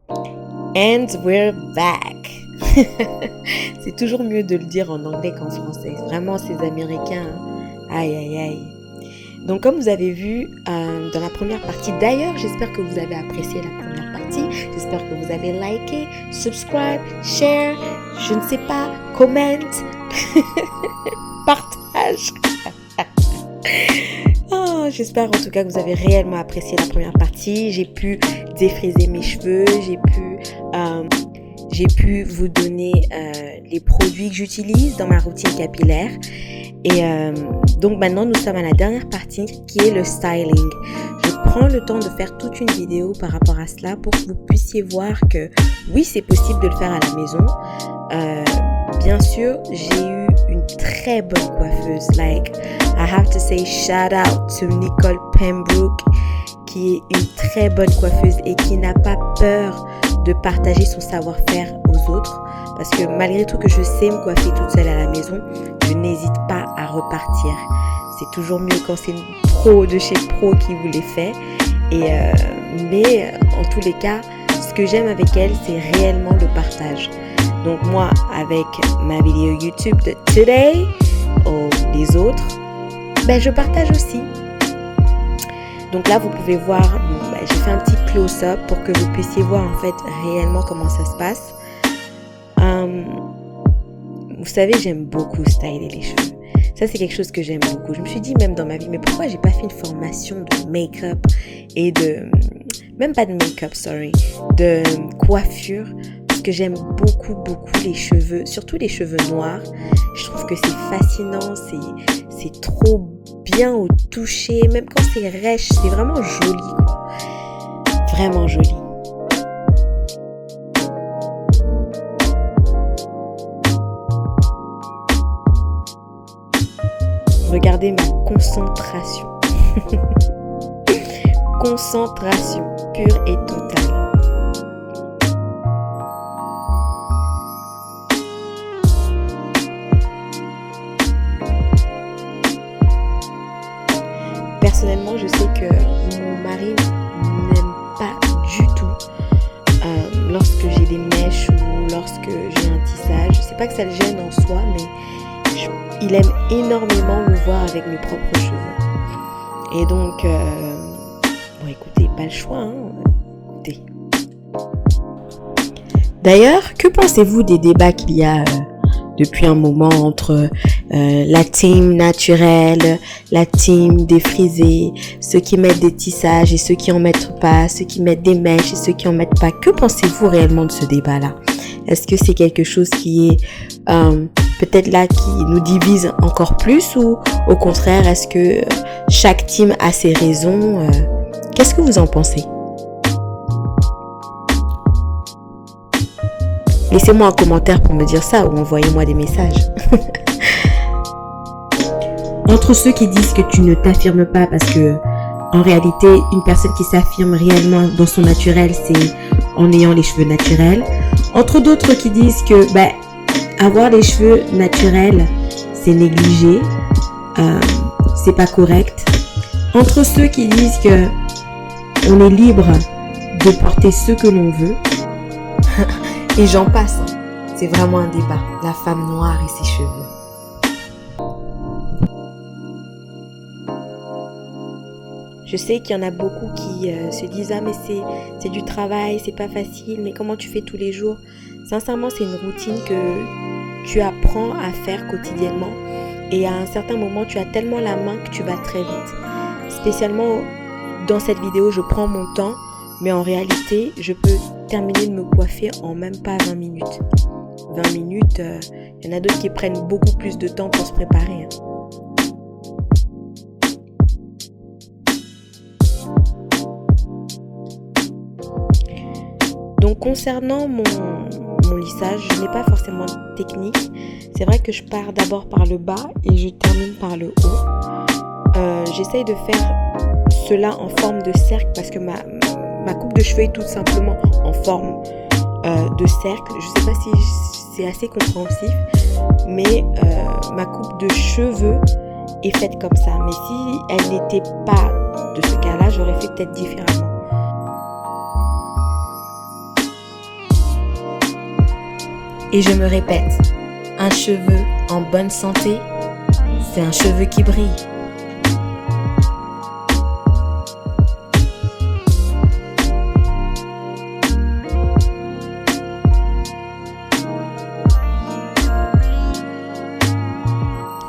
And we're back. C'est toujours mieux de le dire en anglais qu'en français. Vraiment, ces Américains, aïe aïe aïe. Donc comme vous avez vu dans la première partie, d'ailleurs j'espère que vous avez apprécié la première partie, j'espère que vous avez liké, subscribe, share, je ne sais pas, comment, partage. Oh, j'espère en tout cas que vous avez réellement apprécié la première partie. J'ai pu défriser mes cheveux, j'ai pu vous donner les produits que j'utilise dans ma routine capillaire. Et donc maintenant nous sommes à la dernière partie qui est le styling. Je prends le temps de faire toute une vidéo par rapport à cela pour que vous puissiez voir que oui, c'est possible de le faire à la maison. Bien sûr, j'ai eu une très bonne coiffeuse. Like, I have to say shout out to Nicole Pembroke, qui est une très bonne coiffeuse et qui n'a pas peur de partager son savoir-faire aux autres. Parce que malgré tout que je sais me coiffer toute seule à la maison, je n'hésite pas à repartir. C'est toujours mieux quand c'est une pro de chez pro qui vous les fait. Mais en tous les cas, ce que j'aime avec elle, c'est réellement le partage. Donc moi, avec ma vidéo YouTube de Today, ou les autres, je partage aussi. Donc là, vous pouvez voir, j'ai fait un petit close-up pour que vous puissiez voir en fait réellement comment ça se passe. Vous savez, j'aime beaucoup styler les cheveux. Ça, c'est quelque chose que j'aime beaucoup. Je me suis dit même dans ma vie, mais pourquoi j'ai pas fait une formation de make-up et même pas de make-up, de coiffure, parce que j'aime beaucoup les cheveux, surtout les cheveux noirs. Je trouve que c'est fascinant, c'est trop bien au toucher, même quand c'est rêche, c'est vraiment joli, quoi. Vraiment joli. Regardez ma concentration. Concentration pure et totale. Personnellement, je sais que mon mari n'aime pas du tout lorsque j'ai des mèches ou lorsque j'ai un tissage. C'est pas que ça le gêne en soi, mais il aime énormément me voir avec mes propres cheveux. Et donc, écoutez, pas le choix, hein. Écoutez. D'ailleurs, que pensez-vous des débats qu'il y a depuis un moment entre la team naturelle, la team défrisée, ceux qui mettent des tissages et ceux qui en mettent pas, ceux qui mettent des mèches et ceux qui en mettent pas. Que pensez-vous réellement de ce débat-là? Est-ce que c'est quelque chose qui est peut-être là qui nous divise encore plus, ou au contraire, est-ce que chaque team a ses raisons? Qu'est-ce que vous en pensez? Laissez-moi un commentaire pour me dire ça, ou envoyez-moi des messages. Entre ceux qui disent que tu ne t'affirmes pas parce que en réalité, une personne qui s'affirme réellement dans son naturel, c'est en ayant les cheveux naturels. Entre d'autres qui disent que avoir les cheveux naturels, c'est négligé, c'est pas correct. Entre ceux qui disent que on est libre de porter ce que l'on veut, et j'en passe. C'est vraiment un débat. La femme noire et ses cheveux. Je sais qu'il y en a beaucoup qui se disent « Ah mais c'est du travail, c'est pas facile, mais comment tu fais tous les jours ?» Sincèrement, c'est une routine que tu apprends à faire quotidiennement. Et à un certain moment, tu as tellement la main que tu vas très vite. Spécialement, dans cette vidéo, je prends mon temps. Mais en réalité, je peux terminer de me coiffer en même pas 20 minutes. 20 minutes, il y en a d'autres qui prennent beaucoup plus de temps pour se préparer. Donc concernant mon lissage, je n'ai pas forcément de technique. C'est vrai que je pars d'abord par le bas et je termine par le haut. J'essaye de faire cela en forme de cercle parce que ma coupe de cheveux est tout simplement en forme de cercle. Je ne sais pas si c'est assez compréhensif, mais ma coupe de cheveux est faite comme ça. Mais si elle n'était pas de ce cas-là, j'aurais fait peut-être différemment. Et je me répète, un cheveu en bonne santé, c'est un cheveu qui brille.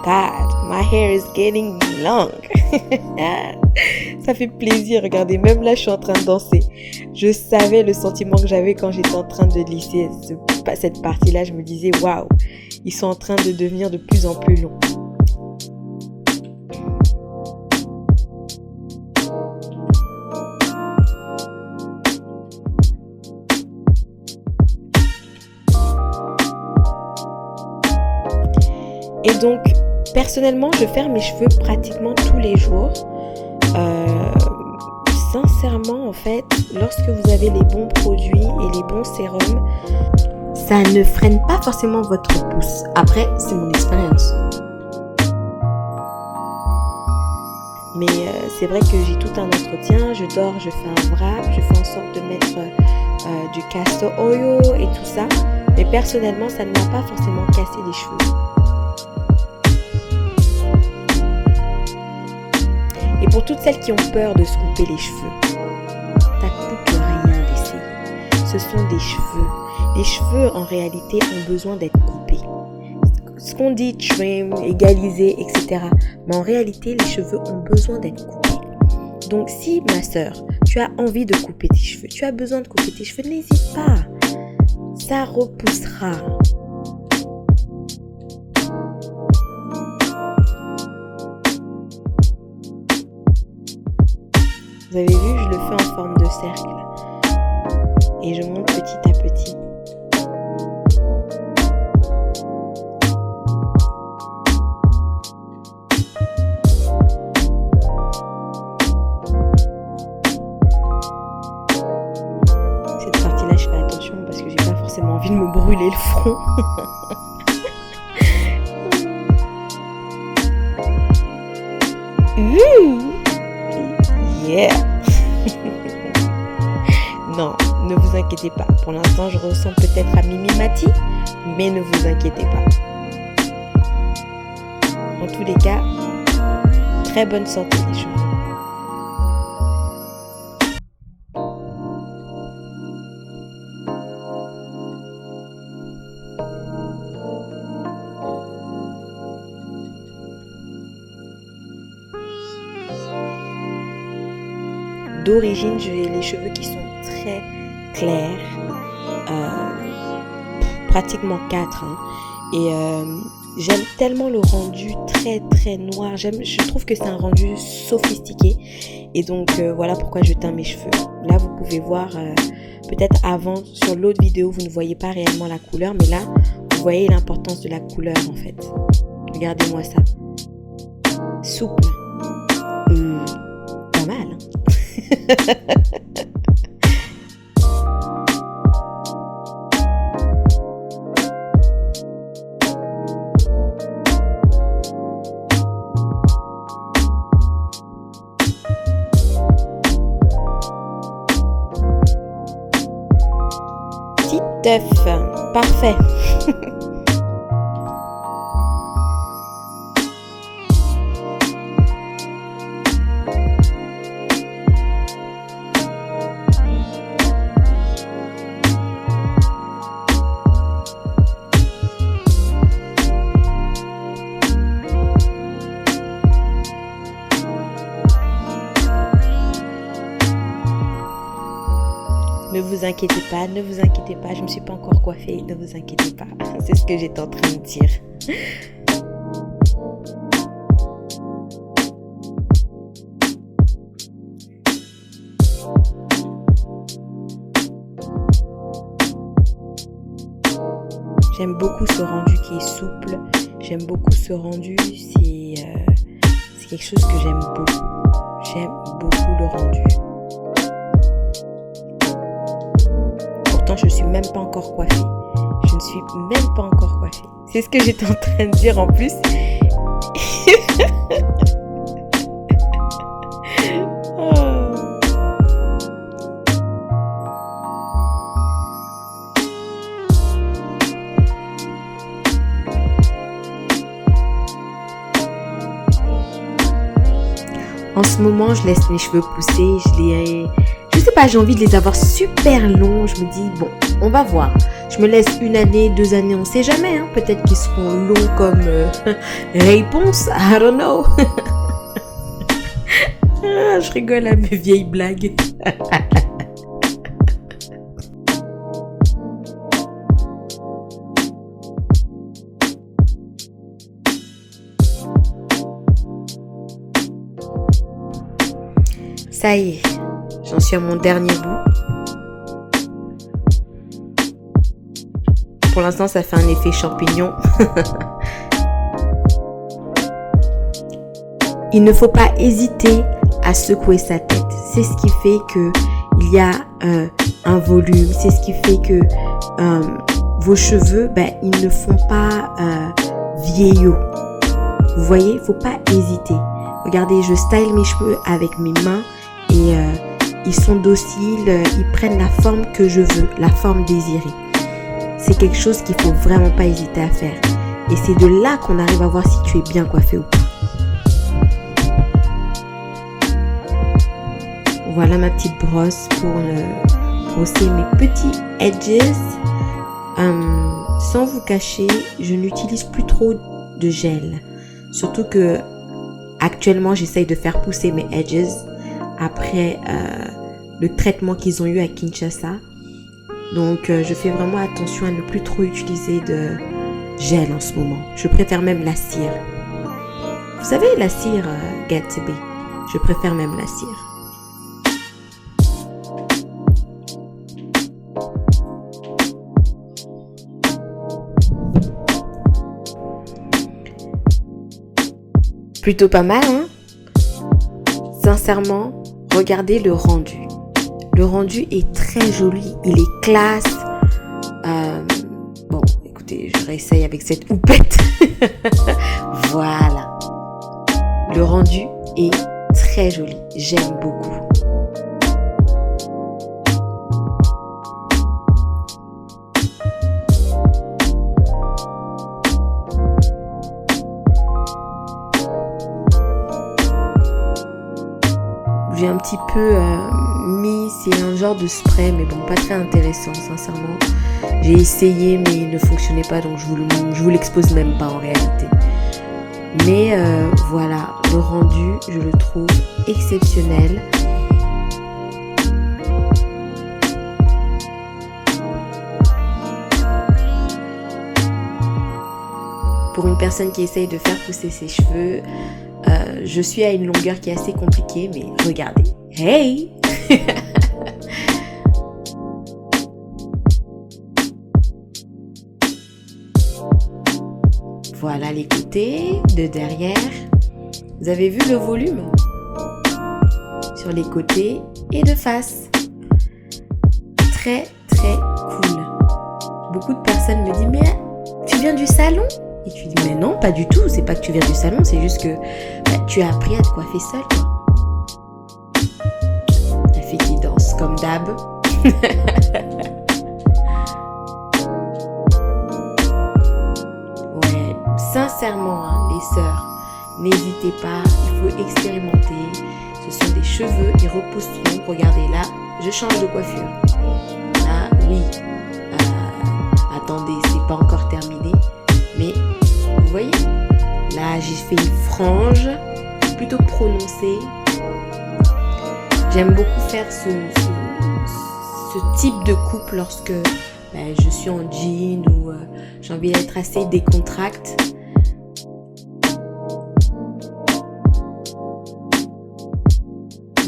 God, my hair is getting long. Ça fait plaisir, regardez, même là je suis en train de danser. Je savais le sentiment que j'avais quand j'étais en train de lisser cette partie-là. Je me disais, waouh, ils sont en train de devenir de plus en plus longs. Et donc, personnellement, je fais mes cheveux pratiquement tous les jours. Sincèrement, en fait, lorsque vous avez les bons produits et les bons sérums, ça ne freine pas forcément votre pousse. Après, c'est mon expérience. Mais c'est vrai que j'ai tout un entretien, je dors, je fais un wrap, je fais en sorte de mettre du castor oil et tout ça. Mais personnellement, ça ne m'a pas forcément cassé les cheveux. Et pour toutes celles qui ont peur de se couper les cheveux, ça coûte rien d'essayer. Ce sont des cheveux. Les cheveux, en réalité, ont besoin d'être coupés. Ce qu'on dit trim, égaliser, etc. Mais en réalité, les cheveux ont besoin d'être coupés. Donc, si, ma sœur, tu as envie de couper tes cheveux, tu as besoin de couper tes cheveux, n'hésite pas. Ça repoussera. Vous avez vu, je le fais en forme de cercle. Et je monte petit à petit. Cette partie-là, je fais attention parce que j'ai pas forcément envie de me brûler le front. Yeah. Non, ne vous inquiétez pas. Pour l'instant, je ressemble peut-être à Mimi Mati, mais ne vous inquiétez pas. En tous les cas, très bonne santé les cheveux. D'origine, j'ai les cheveux qui sont très clairs, pratiquement 4. Et j'aime tellement le rendu très très noir. Je trouve que c'est un rendu sophistiqué. Et donc voilà pourquoi je teins mes cheveux. Là, vous pouvez voir, peut-être avant, sur l'autre vidéo, vous ne voyez pas réellement la couleur. Mais là, vous voyez l'importance de la couleur en fait. Regardez-moi ça. Souple. Pas mal, hein. Petit œuf, parfait. Ne vous inquiétez pas, ne vous inquiétez pas, je ne me suis pas encore coiffée, ne vous inquiétez pas. C'est ce que j'étais en train de dire. J'aime beaucoup ce rendu qui est souple. J'aime beaucoup ce rendu, c'est quelque chose que j'aime beaucoup. J'aime beaucoup le rendu. Pourtant, je ne suis même pas encore coiffée. Je ne suis même pas encore coiffée. C'est ce que j'étais en train de dire en plus. ce moment, je laisse mes cheveux pousser. Je sais pas, j'ai envie de les avoir super longs. Je me dis, bon, on va voir. Je me laisse 1 année, 2 années, on sait jamais. Hein. Peut-être qu'ils seront longs comme Réponse. I don't know. Je rigole à mes vieilles blagues. Ça y est, j'en suis à mon dernier bout. Pour l'instant, ça fait un effet champignon. Il ne faut pas hésiter à secouer sa tête. C'est ce qui fait que il y a un volume. C'est ce qui fait que vos cheveux, ils ne font pas vieillot. Vous voyez, il ne faut pas hésiter. Regardez, je style mes cheveux avec mes mains et ils sont dociles, ils prennent la forme que je veux, la forme désirée. C'est quelque chose qu'il ne faut vraiment pas hésiter à faire. Et c'est de là qu'on arrive à voir si tu es bien coiffé ou pas. Voilà ma petite brosse pour brosser mes petits edges. Sans vous cacher, je n'utilise plus trop de gel. Surtout que actuellement, j'essaye de faire pousser mes edges après le traitement qu'ils ont eu à Kinshasa. Donc, je fais vraiment attention à ne plus trop utiliser de gel en ce moment. Je préfère même la cire. Vous savez, la cire Gatsby, je préfère même la cire. Plutôt pas mal, hein? Sincèrement, regardez le rendu. Le rendu est très joli, il est classe. Bon, écoutez, je réessaye avec cette houppette. Voilà. Le rendu est très joli, j'aime beaucoup. J'ai un petit peu mis, c'est un genre de spray, mais bon, pas très intéressant, sincèrement. J'ai essayé, mais il ne fonctionnait pas, donc je vous l'expose même pas en réalité. Mais voilà, le rendu, je le trouve exceptionnel. Pour une personne qui essaye de faire pousser ses cheveux, je suis à une longueur qui est assez compliquée, mais regardez. Hey! Voilà les côtés, de derrière. Vous avez vu le volume? Sur les côtés et de face. Très, très cool. Beaucoup de personnes me disent, mais tu viens du salon? Et tu dis, mais non, pas du tout, c'est pas que tu viens du salon, c'est juste que tu as appris à te coiffer seule, quoi. La fille qui danse comme d'hab. Ouais, sincèrement, hein, les sœurs, n'hésitez pas, il faut expérimenter. Ce sont des cheveux, ils repousseront. Regardez là, je change de coiffure. Là, oui. Attendez, c'est pas encore terminé, mais vous voyez, là j'ai fait une frange plutôt prononcée. J'aime beaucoup faire ce type de coupe lorsque je suis en jean ou j'ai envie d'être assez décontracte.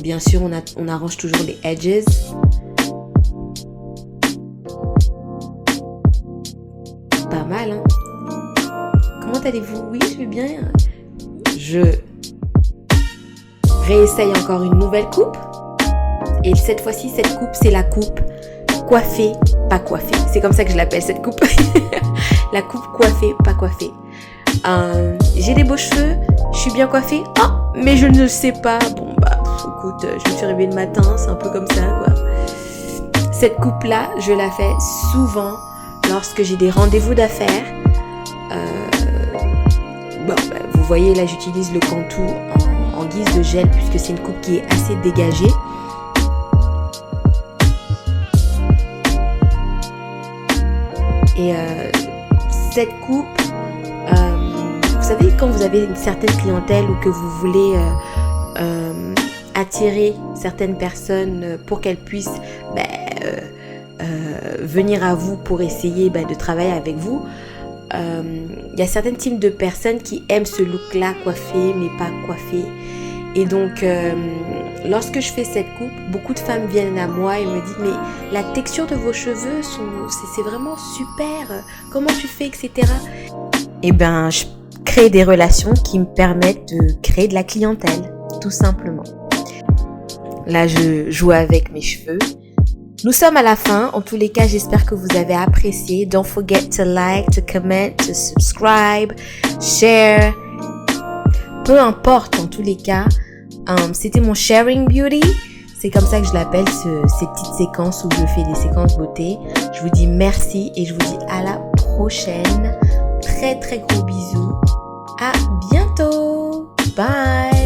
Bien sûr, on arrange toujours les edges. Pas mal, hein? Comment allez-vous? Oui, je vais bien. Je réessaye encore une nouvelle coupe. Et cette fois-ci, cette coupe, c'est la coupe coiffée, pas coiffée. C'est comme ça que je l'appelle, cette coupe. La coupe coiffée, pas coiffée. J'ai des beaux cheveux, je suis bien coiffée. Ah, mais je ne sais pas. Bon, écoute, je me suis réveillée le matin, c'est un peu comme ça, quoi. Cette coupe-là, je la fais souvent lorsque j'ai des rendez-vous d'affaires. Vous voyez, là, j'utilise le Cantu en guise de gel puisque c'est une coupe qui est assez dégagée. Et cette coupe, vous savez, quand vous avez une certaine clientèle ou que vous voulez attirer certaines personnes pour qu'elles puissent venir à vous pour essayer de travailler avec vous, il y a certains types de personnes qui aiment ce look-là coiffé mais pas coiffé. Et donc, lorsque je fais cette coupe, beaucoup de femmes viennent à moi et me disent « Mais la texture de vos cheveux, c'est vraiment super, comment tu fais, etc. » Et ben, je crée des relations qui me permettent de créer de la clientèle, tout simplement. Là, je joue avec mes cheveux. Nous sommes à la fin. En tous les cas, j'espère que vous avez apprécié. Don't forget to like, to comment, to subscribe, share. Peu importe, en tous les cas. C'était mon Sharing Beauty. C'est comme ça que je l'appelle, ces petites séquences où je fais des séquences beauté. Je vous dis merci et je vous dis à la prochaine. Très très gros bisous. À bientôt. Bye.